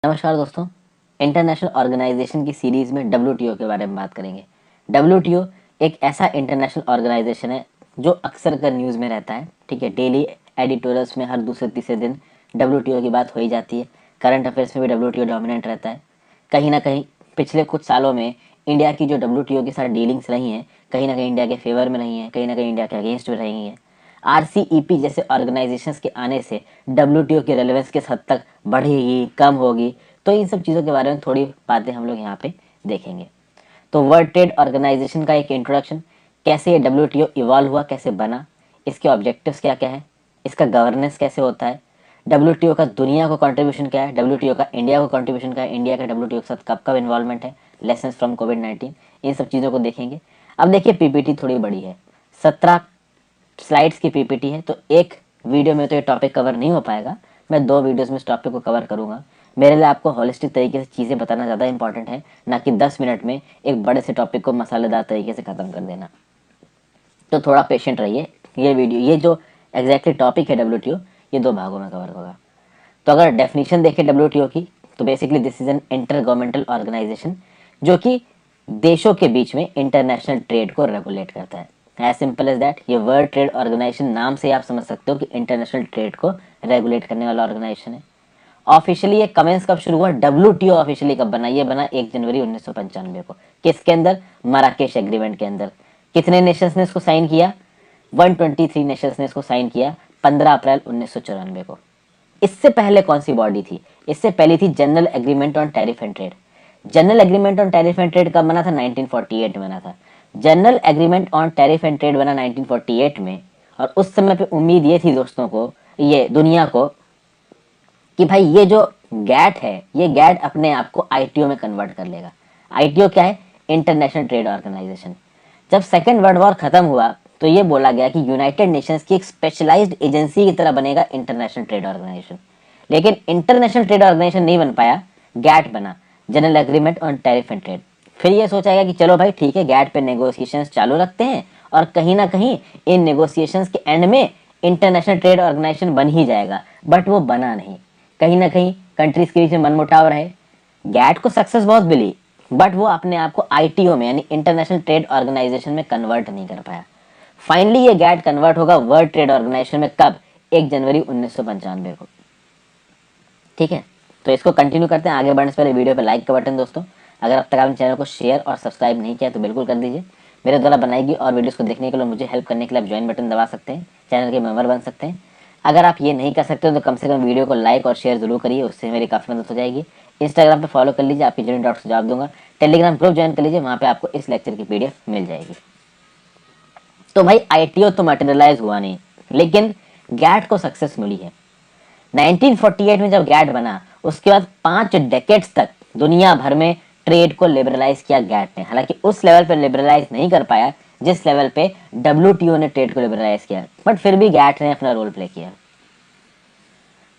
नमस्कार दोस्तों, international organisation की सीरीज में डब्ल्यूटीओ के बारे में बात करेंगे। डब्ल्यूटीओ एक ऐसा इंटरनेशनल ऑर्गेनाइजेशन है जो अक्सर कर न्यूज़ में रहता है। ठीक है, डेली एडिटोरियल्स में हर दूसरे तीसरे दिन डब्ल्यूटीओ की बात हो ही जाती है। करंट अफेयर्स में भी डब्ल्यूटीओ डोमिनेंट रहता है। कहीं ना कहीं पिछले कुछ सालों में इंडिया की जो डब्ल्यूटीओ के साथ डीलिंग्स रही हैं, कहीं ना कहीं इंडिया के फेवर में रही हैं, कहीं ना कहीं इंडिया के अगेंस्ट में रही हैं। आरसीईपी जैसे ऑर्गेनाइजेशंस के आने से डब्ल्यूटीओ की रेलेवेंस किस हद तक बढ़ेगी, कम होगी, तो इन सब चीज़ों के बारे में थोड़ी बातें हम लोग यहाँ पे देखेंगे। तो वर्ल्ड ट्रेड ऑर्गेनाइजेशन का एक इंट्रोडक्शन, कैसे ये डब्ल्यूटीओ इवॉल्व हुआ, कैसे बना, इसके ऑब्जेक्टिव्स क्या क्या है, इसका गवर्नेंस कैसे होता है, डब्ल्यूटीओ का दुनिया को कंट्रीब्यूशन क्या है, डब्ल्यूटीओ का इंडिया को कंट्रीब्यूशन क्या है, इंडिया का डब्ल्यूटीओ के साथ कब कब इन्वॉल्वमेंट है, लेसन फ्रॉम कोविड-19, इन सब चीज़ों को देखेंगे। अब देखिए, पीपीटी थोड़ी बड़ी है, 17 स्लाइड्स की पीपीटी है, तो एक वीडियो में तो ये टॉपिक कवर नहीं हो पाएगा। मैं 2 वीडियोस में इस टॉपिक को कवर करूंगा। मेरे लिए आपको होलिस्टिक तरीके से चीज़ें बताना ज़्यादा इंपॉर्टेंट है, ना कि 10 मिनट में एक बड़े से टॉपिक को मसालेदार तरीके से ख़त्म कर देना। तो थोड़ा पेशेंट रहिए। ये वीडियो, ये जो एग्जैक्टली टॉपिक है डब्ल्यूटीओ, ये 2 भागों में कवर होगा। तो अगर डेफिनेशन देखें डब्ल्यूटीओ की, तो basically this is an intergovernmental organization जो कि देशों के बीच में इंटरनेशनल ट्रेड को रेगुलेट करता है। As simple as that. ये वर्ल्ड ट्रेड ऑर्गेनाइजेशन नाम से आप समझ सकते हो कि इंटरनेशनल ट्रेड को रेगुलेट करने वाला ऑर्गेनाइजेशन है। ऑफिशियली ये कमेंस कब शुरू हुआ, डब्ल्यूटीओ ऑफिशियली कब बना, ये बना 1 जनवरी 1995 को। किसके अंदर? मराकेश एग्रीमेंट के अंदर। कितने नेशंस ने इसको साइन किया? 123 नेशंस ने इसको साइन किया 15 अप्रैल 1994 को। इससे पहले कौन सी बॉडी थी? इससे पहले थी general agreement on tariff and trade. General agreement on tariff and trade कब बना था? 1948 में बना था। General agreement on tariff and trade बना 1948 में, और उस समय पे उम्मीद ये थी दोस्तों को, ये दुनिया को, कि भाई ये जो गैट है, ये गैट अपने आप को आईटीओ में कन्वर्ट कर लेगा। आईटीओ क्या है? International trade organization. जब सेकेंड वर्ल्ड वॉर खत्म हुआ तो ये बोला गया कि यूनाइटेड नेशंस की एक स्पेशलाइज्ड एजेंसी की तरह बनेगा इंटरनेशनल ट्रेड ऑर्गेनाइजेशन। लेकिन इंटरनेशनल ट्रेड ऑर्गेनाइजेशन नहीं बन पाया, गैट बना, general agreement on tariff and trade. फिर ये सोचा गया कि चलो भाई ठीक है, गैट पे नेगोशिएशंस चालू रखते हैं, और कहीं ना कहीं इन नेगोशिएशंस के एंड में इंटरनेशनल ट्रेड ऑर्गेनाइजेशन बन ही जाएगा। बट वो बना नहीं, कहीं ना कहीं कंट्रीज के बीच में मनमुटाव रहे। गैट को सक्सेस बहुत मिली, बट वो अपने आप को आईटीओ में यानी इंटरनेशनल ट्रेड ऑर्गेनाइजेशन में कन्वर्ट नहीं कर पाया। फाइनली ये गैट कन्वर्ट होगा वर्ल्ड ट्रेड ऑर्गेनाइजेशन में कब? 1 जनवरी 1995 को। ठीक है, तो इसको कंटिन्यू करते हैं। आगे बढ़ने से पहले वीडियो पे लाइक का बटन दोस्तों, अगर अब तक आपने चैनल को शेयर और सब्सक्राइब नहीं किया तो बिल्कुल कर दीजिए। मेरे द्वारा बनाई गई और वीडियोस को देखने के लिए मुझे हेल्प करने के लिए आप ज्वाइन बटन दबा सकते हैं, चैनल के मेंबर बन सकते हैं। अगर आप ये नहीं कर सकते तो कम से कम वीडियो को लाइक और शेयर जरूर करिए, उससे मेरी काफ़ी मदद हो जाएगी। इंस्टाग्राम पे फॉलो कर लीजिए, आपके जिन डाउट्स को जवाब दूंगा। टेलीग्राम ग्रुप ज्वाइन कर लीजिए, वहाँ पे आपको इस लेक्चर की पीडीएफ मिल जाएगी। तो भाई आईटीओ तो मटेरियलाइज हुआ नहीं, लेकिन गैट को सक्सेस मिली है। 1948 में जब गैट बना, उसके बाद 5 डेकेड्स तक दुनिया भर में ट्रेड को लिबरलाइज किया गैट ने। हालांकि उस लेवल पे लिबरलाइज नहीं कर पाया जिस लेवल पे डब्ल्यूटीओ ने ट्रेड को लिबरलाइज किया, बट फिर भी गैट ने अपना रोल प्ले किया।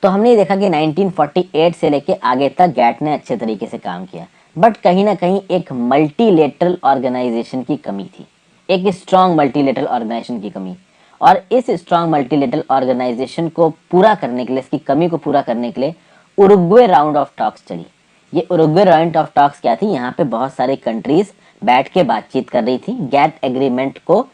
तो हमने देखा कि 1948 से लेके आगे तक गैट ने अच्छे तरीके से काम किया, बट कहीं ना कहीं एक मल्टीलेटरल ऑर्गेनाइजेशन की कमी थी, एक स्ट्रॉन्ग मल्टीलेटरल ऑर्गेनाइजेशन की कमी। और इस स्ट्रॉन्ग मल्टीलेटरल ऑर्गेनाइजेशन को पूरा करने के लिए, इसकी कमी को पूरा करने के लिए उरुग्वे राउंड ऑफ टॉक्स चली। ये उरुग्वे राउंड ऑफ टॉक्स क्या थी? यहाँ पे बहुत सारे कंट्रीज बैठ के बातचीत कर रही थी, गैट एग्रीमेंट को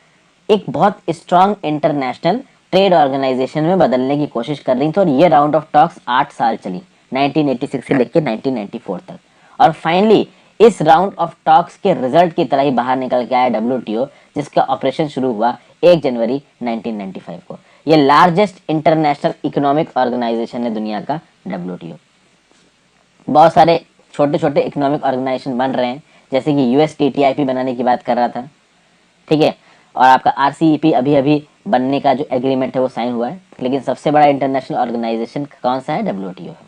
एक बहुत स्ट्रॉन्ग इंटरनेशनल ट्रेड ऑर्गेनाइजेशन में बदलने की कोशिश कर रही थी। और ये राउंड ऑफ टॉक्स 8 साल चली, 1986 से लेकर 1994 तक। और फाइनली इस राउंड ऑफ टॉक्स के रिजल्ट की तरह ही बाहर निकल के आया डब्ल्यूटीओ, जिसका ऑपरेशन शुरू हुआ 1 जनवरी 1995 को। ये लार्जेस्ट इंटरनेशनल इकोनॉमिक ऑर्गेनाइजेशन है दुनिया का, डब्ल्यूटीओ। बहुत सारे छोटे छोटे इकोनॉमिक ऑर्गेनाइजेशन बन रहे हैं, जैसे कि यूएसटीटीआईपी बनाने की बात कर रहा था, ठीक है, और आपका आरसीईपी अभी अभी बनने का जो एग्रीमेंट है वो साइन हुआ है। लेकिन सबसे बड़ा इंटरनेशनल ऑर्गेनाइजेशन कौन सा है? डब्ल्यूटीओ है।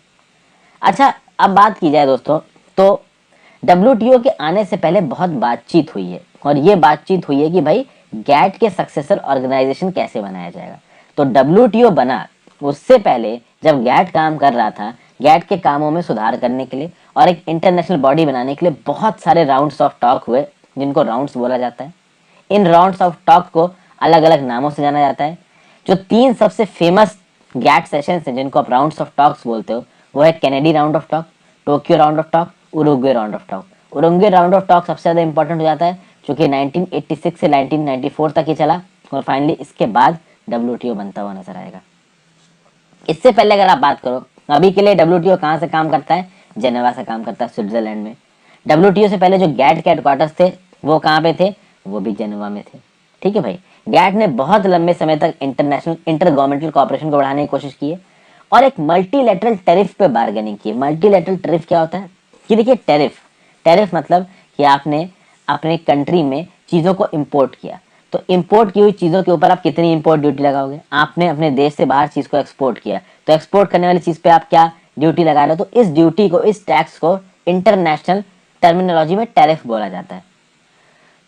अच्छा, अब बात की जाए दोस्तों, तो डब्ल्यूटीओ के आने से पहले बहुत बातचीत हुई है, और ये बातचीत हुई है कि भाई गैट के सक्सेसर ऑर्गेनाइजेशन कैसे बनाया जाएगा। तो डब्ल्यूटीओ बना उससे पहले जब गैट काम कर रहा था, गैट के कामों में सुधार करने के लिए और एक इंटरनेशनल बॉडी बनाने के लिए बहुत सारे राउंड्स ऑफ टॉक हुए, जिनको राउंड्स बोला जाता है। इन राउंड्स ऑफ टॉक को अलग अलग नामों से जाना जाता है। जो 3 सबसे फेमस गैट सेशंस हैं जिनको आप राउंड्स ऑफ टॉक्स बोलते हो, वो है Kennedy round of talk, Tokyo round of talk, Uruguay round of talk. Uruguay round of talk सबसे ज़्यादा इंपॉर्टेंट हो जाता है क्योंकि 1986 से 1994 तक ही चला और फाइनली इसके बाद डब्ल्यूटीओ बनता हुआ नजर आएगा। इससे पहले अगर आप बात करो अभी के लिए डब्ल्यूटीओ कहाँ से काम करता है, जेनेवा से काम करता है, स्विट्जरलैंड में। डब्ल्यूटीओ से पहले जो गैट के हेडक्वार्टर्स थे वो कहाँ पे थे, वो भी जेनेवा में थे। ठीक है भाई, गैट ने बहुत लंबे समय तक इंटरनेशनल इंटर गवर्नमेंटल कॉपरेशन को बढ़ाने की कोशिश की है और एक मल्टीलेटरल टैरिफ पे बार्गेनिंग की है। मल्टीलेटरल टैरिफ क्या होता है कि देखिए, टैरिफ मतलब कि आपने अपने कंट्री में चीज़ों को इम्पोर्ट किया, तो इंपोर्ट की हुई चीज़ों के ऊपर आप कितनी इंपोर्ट ड्यूटी लगाओगे। आपने अपने देश से बाहर चीज़ को एक्सपोर्ट किया, तो एक्सपोर्ट करने वाली चीज़ पे आप क्या ड्यूटी लगा रहे हो, तो इस ड्यूटी को, इस टैक्स को इंटरनेशनल टर्मिनोलॉजी में टैरिफ बोला जाता है।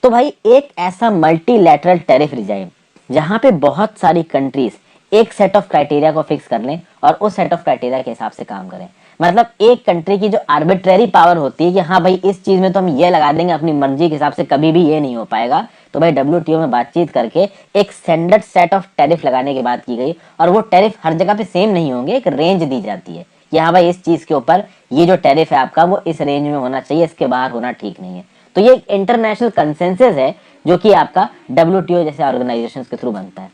तो भाई एक ऐसा मल्टीलैटरल टैरिफ रिजाइम जहां पे बहुत सारी कंट्रीज एक सेट ऑफ क्राइटेरिया को फिक्स कर लें और उस सेट ऑफ क्राइटेरिया के हिसाब से काम करें। मतलब एक कंट्री की जो आर्बिट्रेरी पावर होती है कि हाँ भाई इस चीज में तो हम ये लगा देंगे अपनी मर्जी के हिसाब से, कभी भी ये नहीं हो पाएगा, तो भाई डब्ल्यूटीओ में बातचीत करके एक स्टैंडर्ड सेट ऑफ टैरिफ लगाने की बात की गई और वो टैरिफ हर जगह पे सेम नहीं होंगे, एक रेंज दी जाती है कि हाँ भाई इस चीज के ऊपर ये जो टैरिफ है आपका वो इस रेंज में होना चाहिए, इसके बाहर होना ठीक नहीं है। तो ये एक इंटरनेशनल कंसेंसस है जो कि आपका डब्ल्यूटीओ जैसे ऑर्गेनाइजेशन के थ्रू बनता है।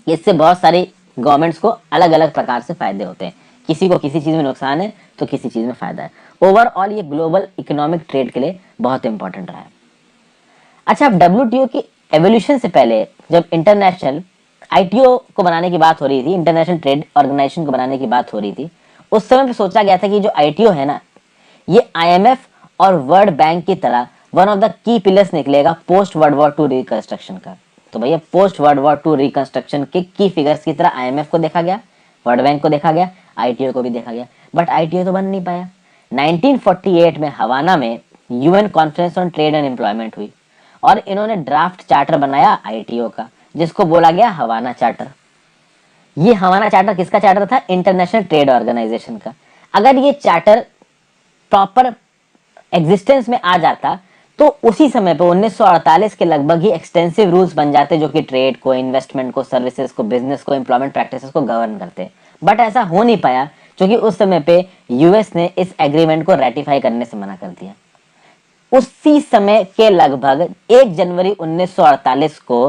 इससे बहुत सारी गवर्नमेंट्स को अलग अलग प्रकार से फायदे होते हैं, किसी को किसी चीज में नुकसान है तो किसी चीज में फायदा है। ओवरऑल ये ग्लोबल इकोनॉमिक ट्रेड के लिए बहुत इंपॉर्टेंट रहा है। अच्छा, अब डब्ल्यूटीओ की एवोल्यूशन से पहले जब इंटरनेशनल आईटीओ को बनाने की बात हो रही थी, इंटरनेशनल ट्रेड ऑर्गेनाइजेशन को बनाने की बात हो रही थी, उस समय पे सोचा गया था कि जो आईटीओ है ना, ये आईएमएफ और वर्ल्ड बैंक की तरह one of the key pillars निकलेगा post World War Two reconstruction का। तो भैया post World War Two reconstruction के की फिगर्स की तरह आईएमएफ को देखा गया, वर्ल्ड बैंक को देखा गया, आईटीओ को भी देखा गया, बट आईटीओ तो बन नहीं पाया। 1948 में हवाना में UN conference on trade and employment हुई और इन्होंने ड्राफ्ट चार्टर बनाया आईटीओ का, जिसको बोला गया हवाना चार्टर। ये हवाना चार्टर किसका चार्टर था, इंटरनेशनल ट्रेड ऑर्गेनाइजेशन का। अगर ये चार्टर प्रॉपर एग्जिस्टेंस में आ जाता तो उसी समय पे 1948 के लगभग ही एक्सटेंसिव रूल्स बन जाते जो कि ट्रेड को, इन्वेस्टमेंट को, सर्विसेज को, बिजनेस को, एम्प्लॉयमेंट प्रैक्टिसेस को गवर्न करते। बट ऐसा हो नहीं पाया क्योंकि उस समय पे यूएस ने इस एग्रीमेंट को रेटिफाई करने से मना कर दिया। उसी समय के लगभग 1 जनवरी 1948 को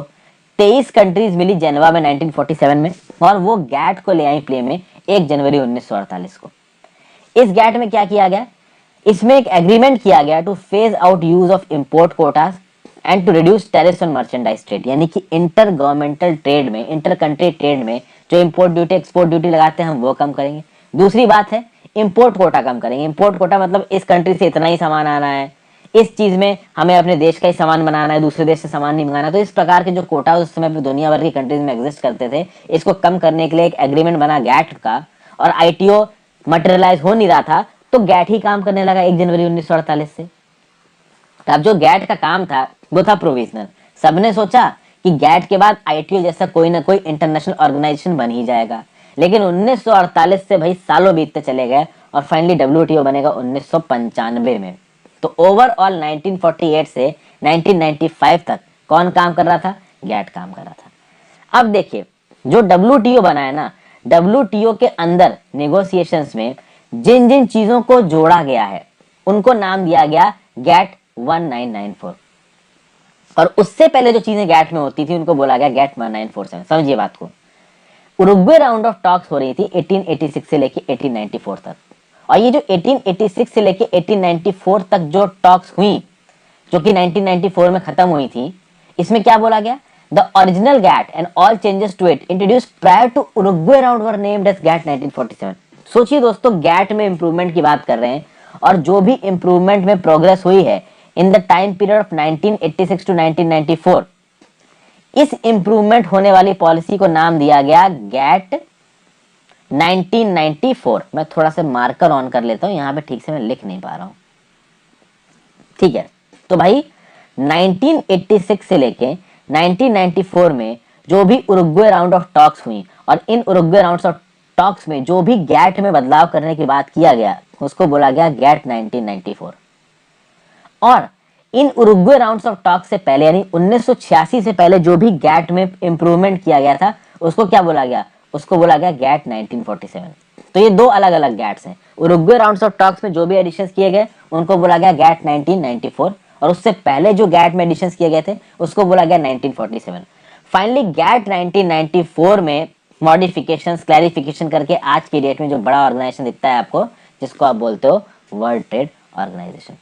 23 कंट्रीज मिली जेनेवा में 1947 में और वो गैट को ले आई प्ले में 1 जनवरी 1948 को। इस गैट में क्या किया गया, इसमें एक एग्रीमेंट किया गया to phase out use of import quotas and to reduce tariffs on merchandise trade, यानी कि इंटर गवर्नमेंटल ट्रेड में, इंटर कंट्री ट्रेड में जो इंपोर्ट ड्यूटी, एक्सपोर्ट ड्यूटी लगाते हैं हम वो कम करेंगे। दूसरी बात है इंपोर्ट कोटा कम करेंगे। इंपोर्ट कोटा मतलब इस कंट्री से इतना ही सामान आना है, इस चीज में हमें अपने देश का ही सामान बनाना है, दूसरे देश से सामान नहीं मंगाना। तो इस प्रकार के जो कोटा उस समय पे दुनिया भर की कंट्रीज में एग्जिस्ट करते थे, इसको कम करने के लिए एक एग्रीमेंट बना गैट का और आईटीओ मटेरियलाइज हो नहीं रहा था तो गैट ही काम करने लगा 1 जनवरी 1948 से। तो अब जो गैट का काम था वो था प्रोविजनल। सबने सोचा कि गैट के बाद आईटीओ जैसा कोई ना कोई इंटरनेशनल ऑर्गेनाइजेशन बन ही जाएगा, लेकिन 1948 से भाई सालों बीतते चले गए और फाइनली डब्ल्यूटीओ बनेगा 1995 में। तो ओवरऑल 1948 से 1995 तक कौन काम कर रहा था, गैट काम कर रहा था। अब देखिए जो डब्ल्यूटीओ बना है ना, डब्ल्यूटीओ के अंदर नेगोशिएशंस में जिन जिन चीजों को जोड़ा गया है उनको नाम दिया गया गैट 1994 और उससे पहले जो चीजें गैट में होती थी उनको बोला गया गैट 1947। समझिए बात को, उरुग्वे राउंड ऑफ टॉक्स हो रही थी 1886 से लेके 1894 तक और ये जो 1886 से लेके 1894 तक जो टॉक्स हुई जो कि 1994 में खत्म हुई थी, इसमें क्या बोला गया, the original GATT and all changes to it introduced prior to Uruguay round were named as GATT 1947। सोचिए दोस्तों, गैट में इंप्रूवमेंट की बात कर रहे हैं और जो भी इंप्रूवमेंट में प्रोग्रेस हुई है in the time period of 1986 to 1994, इस इंप्रूवमेंट होने वाली पॉलिसी को नाम दिया गया गैट 1994। मैं थोड़ा सा मार्कर ऑन कर लेता हूं, यहां पे ठीक से मैं लिख नहीं पा रहा हूं, ठीक है। तो भाई 1986 से लेके 1994 में जो भी उरुग्वे राउंड ऑफ टॉक्स हुई और इन उरुग्वे राउंड ऑफ टॉक्स में जो भी गैट में बदलाव करने की बात किया गया उसको बोला गया गैट 1994। और इन उरुग्वे राउंड्स ऑफ टॉक से पहले यानी 1986 से पहले जो भी गैट में इंप्रूवमेंट किया गया था उसको क्या बोला गया, उसको बोला गया गैट 1947। तो ये दो अलग अलग गैट्स हैं। उरुग्वे राउंड्स ऑफ टॉक्स में जो भी एडिशंस किए गए उनको बोला गया गैट 1994, और उससे पहले जो गैट में एडिशंस किए गए थे उसको बोला गया 1947। फाइनली गैट 1994 में मॉडिफिकेशंस, क्लैरिफिकेशन करके आज की डेट में जो बड़ा ऑर्गेनाइजेशन दिखता है आपको, जिसको आप बोलते हो world trade organization.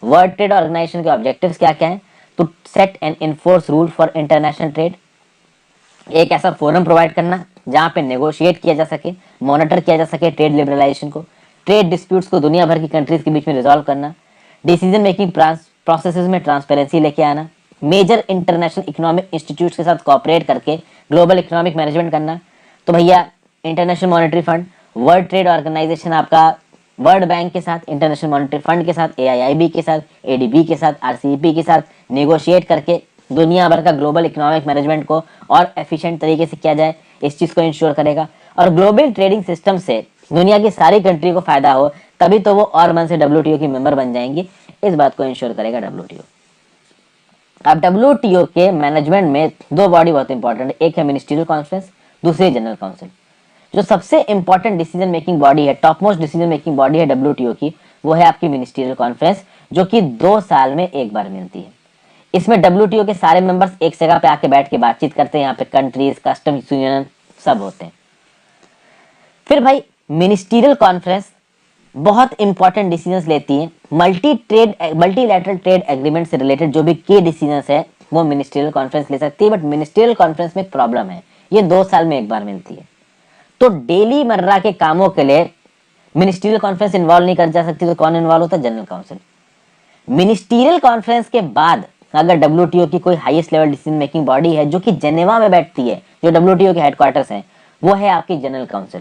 World trade organization के ऑब्जेक्टिव्स क्या क्या हैं? To set and enforce rule for international trade, एक ऐसा फोरम प्रोवाइड करना जहां पे नेगोशिएट किया जा सके, मॉनिटर किया जा सके ट्रेड लिबरलाइजेशन को, ट्रेड डिस्प्यूट्स को दुनिया भर की कंट्रीज के बीच में रिजॉल्व करना, डिसीजन मेकिंग प्रोसेसेस में ट्रांसपेरेंसी लेके आना, मेजर इंटरनेशनल इकोनॉमिक इंस्टीट्यूट्स के साथ कोऑपरेट करके ग्लोबल इकोनॉमिक मैनेजमेंट करना। तो भैया international monetary fund, world trade organization आपका वर्ल्ड बैंक के साथ, इंटरनेशनल मॉनेटरी फंड के साथ, एआईआईबी के साथ, एडीबी के साथ, आरसीईपी के साथ नेगोशिएट करके दुनिया भर का ग्लोबल इकोनॉमिक मैनेजमेंट को और एफिशिएंट तरीके से किया जाए, इस चीज को इंश्योर करेगा। और ग्लोबल ट्रेडिंग सिस्टम से दुनिया की सारी कंट्री को फायदा हो, तभी तो वो और मन से डब्ल्यूटीओ की मेंबर बन जाएंगी, इस बात को इंश्योर करेगा डब्ल्यूटीओ। अब डब्ल्यूटीओ के मैनेजमेंट में दो बॉडी बहुत इंपॉर्टेंट है, एक है मिनिस्ट्रियल कॉन्फ्रेंस, दूसरी जनरल काउंसिल। जो सबसे इंपॉर्टेंट डिसीजन मेकिंग बॉडी है, top most decision making body है डब्ल्यूटीओ की, वो है आपकी मिनिस्ट्रियल कॉन्फ्रेंस, जो कि 2 साल में एक बार मिलती है। इसमें डब्ल्यूटीओ के सारे मेंबर्स एक जगह पे आके बैठ के बातचीत करते हैं, यहाँ पे कंट्रीज, कस्टम्स यूनियन सब होते हैं। फिर भाई मिनिस्ट्रियल कॉन्फ्रेंस बहुत इंपॉर्टेंट डिसीजंस लेती है, मल्टीलैटरल ट्रेड एग्रीमेंट से रिलेटेड जो भी की डिसीजंस है वो मिनिस्ट्रियल कॉन्फ्रेंस ले सकती है। बट मिनिस्ट्रियल कॉन्फ्रेंस में एक प्रॉब्लम है, ये 2 साल में एक बार मिलती है, तो डेली मर्रा के कामों के लिए मिनिस्ट्रियल कॉन्फ्रेंस इन्वॉल्व नहीं कर जा सकती, तो कौन इन्वॉल्व होता है? General council. मिनिस्ट्रियल कॉन्फ्रेंस के बाद अगर डब्ल्यूटीओ की कोई highest level decision making body है जो कि जेनेवा में बैठती है, जो डब्ल्यूटीओ के हेडक्वार्टर्स हैं, वो है आपकी जनरल काउंसिल।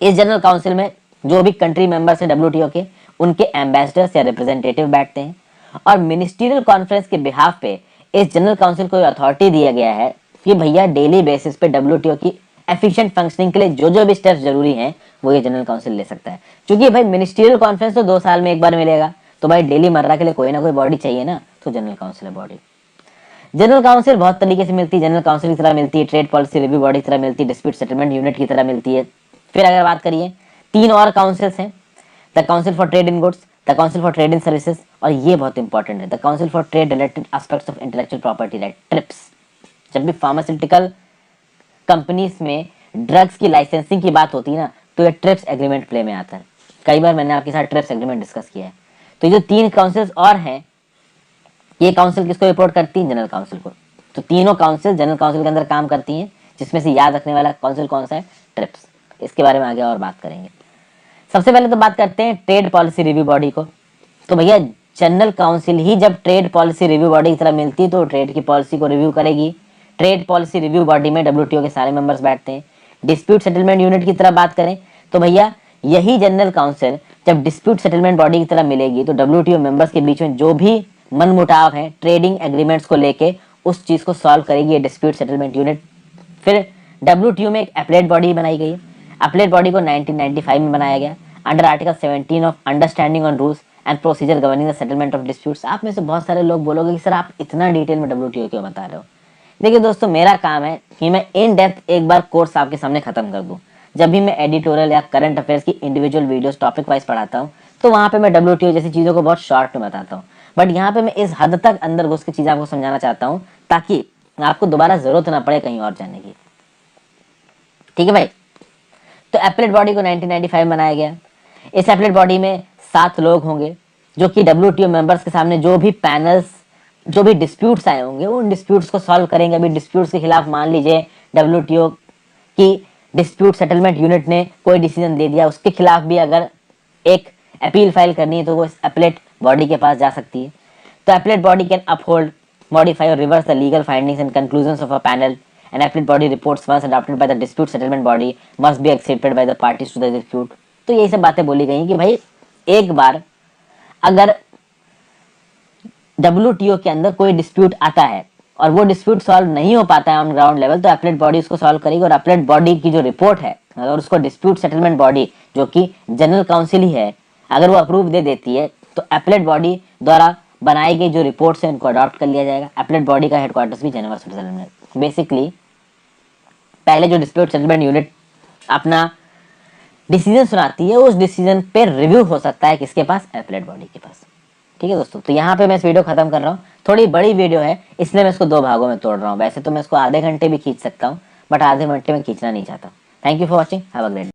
इस जनरल काउंसिल में जो भी कंट्री मेंबर्स हैं डब्ल्यूटीओ के, उनके एम्बेसडर्स या रिप्रेजेंटेटिव बैठते हैं, और मिनिस्ट्रियल कॉन्फ्रेंस के बिहाफ पे इस जनरल काउंसिल को अथॉरिटी दिया गया है कि भैया डेली बेसिस पे डब्ल्यूटीओ की एफिशिएंट फंक्शनिंग के लिए जो जो भी स्टेप्स जरूरी हैं वो ये जनरल काउंसिल ले सकता है। क्योंकि भाई मिनिस्ट्रियल कॉन्फ्रेंस तो 2 साल में एक बार मिलेगा, तो भाई डेली मर्रा के लिए कोई ना कोई बॉडी चाहिए ना, तो जनरल काउंसिल है बॉडी। जनरल काउंसिल बहुत तरीके से मिलती है, जनरल काउंसिल की तरह मिलती है, ट्रेड पॉलिसी रिव्यू बॉडी की तरह मिलती है, डिस्प्यूट सेटलमेंट यूनिट की तरह मिलती है। फिर अगर बात करिए 3 और काउंसिल्स हैं, the council for trade in goods, the council for trade in services, और ये बहुत इंपॉर्टेंट है, the council for trade related aspects of intellectual property right, trips. जब भी फार्मास्यूटिकल कंपनीज में ड्रग्स की लाइसेंसिंग की बात होती है ना, तो ये ट्रिप्स एग्रीमेंट प्ले में आता है। कई बार मैंने आपके साथ ट्रिप्स एग्रीमेंट डिस्कस किया है। तो ये जो 3 काउंसिल्स और हैं, ये काउंसिल किसको रिपोर्ट करती है? जनरल काउंसिल को। तो तीनों काउंसिल जनरल काउंसिल के अंदर काम करती हैं, जिसमें से याद रखने वाला काउंसिल कौन सा है? ट्रिप्स। इसके बारे में आगे और बात करेंगे। सबसे पहले तो बात करते हैं ट्रेड पॉलिसी रिव्यू बॉडी को। तो भैया जनरल काउंसिल ही जब ट्रेड पॉलिसी रिव्यू बॉडी की तरह मिलती है तो ट्रेड की पॉलिसी को रिव्यू करेगी। ट्रेड पॉलिसी रिव्यू बॉडी में डब्ल्यूटीओ के सारे मेंबर्स बैठते हैं। डिस्प्यूट सेटलमेंट यूनिट की तरह बात करें तो भैया यही जनरल काउंसिल जब डिस्प्यूट सेटलमेंट बॉडी की तरह मिलेगी तो डब्ल्यूटीओ मेंबर्स के बीच में जो भी मनमुटाव है ट्रेडिंग एग्रीमेंट्स को लेके, उस चीज को सॉल्व करेगी ये डिस्प्यूट सेटलमेंट यूनिट। फिर डब्ल्यूटीओ में एक एपलेट बॉडी बनाई गई है। एपलेट बॉडी को 1995 में बनाया गया under article 17 of understanding on rules and procedure governing the settlement of disputes. आप में से बहुत सारे लोग बोलोगे कि सर आप इतना डिटेल में डब्ल्यूटीओ क्यों बता रहे हो? देखिए दोस्तों, मेरा काम है कि मैं इन डेप्थ एक बार कोर्स आपके सामने खत्म कर दूं। जब भी मैं एडिटोरियल या करंट अफेयर्स की इंडिविजुअल वीडियोस टॉपिक वाइज पढ़ाता हूँ तो वहां पे मैं डब्ल्यूटीओ जैसी चीजों को बहुत शॉर्ट में बताता हूँ, बट यहाँ पे मैं इस हद तक अंदर घुस के चीजें आपको समझाना चाहता हूँ ताकि आपको दोबारा जरूरत ना पड़े कहीं और जाने की। ठीक है भाई। तो एपलेट बॉडी को 1995 बनाया गया। इस एपलेट बॉडी में 7 लोग होंगे जो कि डब्ल्यूटीओ मेंबर्स के सामने जो भी पैनल्स, जो भी डिस्प्यूट्स आए होंगे उन डिस्प्यूट्स को सॉल्व करेंगे। अभी डिस्प्यूट्स के खिलाफ मान लीजिए डब्ल्यूटीओ की डिस्प्यूट सेटलमेंट यूनिट ने कोई डिसीजन दे दिया, उसके खिलाफ भी अगर एक अपील फाइल करनी है तो वो इस एपलेट बॉडी के पास जा सकती है। तो appellate body can uphold, modify or reverse the legal findings and conclusions of a panel. An appellate body reports once adopted by the dispute settlement body must be accepted by the parties to the dispute. तो यही सब बातें बोली गई कि भाई एक बार अगर WTO के अंदर कोई डिस्प्यूट आता है और वो डिस्प्यूट सॉल्व नहीं हो पाता है ऑन ग्राउंड लेवल, तो एपलेट बॉडी उसको सॉल्व करेगी। और एपलेट बॉडी की जो रिपोर्ट है अगर उसको डिस्प्यूट सेटलमेंट बॉडी जो कि जनरल काउंसिल ही है अगर वो अप्रूव दे देती है तो एपलेट बॉडी द्वारा बनाई गई जो रिपोर्ट्स हैं उनको अडॉप्ट कर लिया जाएगा। एपलेट बॉडी का हेडक्वार्टर्स भी जेनेवा स्विट्जरलैंड में। बेसिकली पहले जो डिस्प्यूट सेटलमेंट यूनिट अपना डिसीजन सुनाती है, उस डिसीजन पे रिव्यू हो सकता है किसके पास, एपलेट बॉडी के पास। ठीक है दोस्तों, तो यहाँ पे मैं इस वीडियो खत्म कर रहा हूँ। थोड़ी बड़ी वीडियो है इसलिए मैं इसको 2 भागों में तोड़ रहा हूँ। वैसे तो मैं इसको आधे घंटे भी खींच सकता हूँ, बट आधे घंटे में खींचना नहीं चाहता। Thank you for watching, have a great day.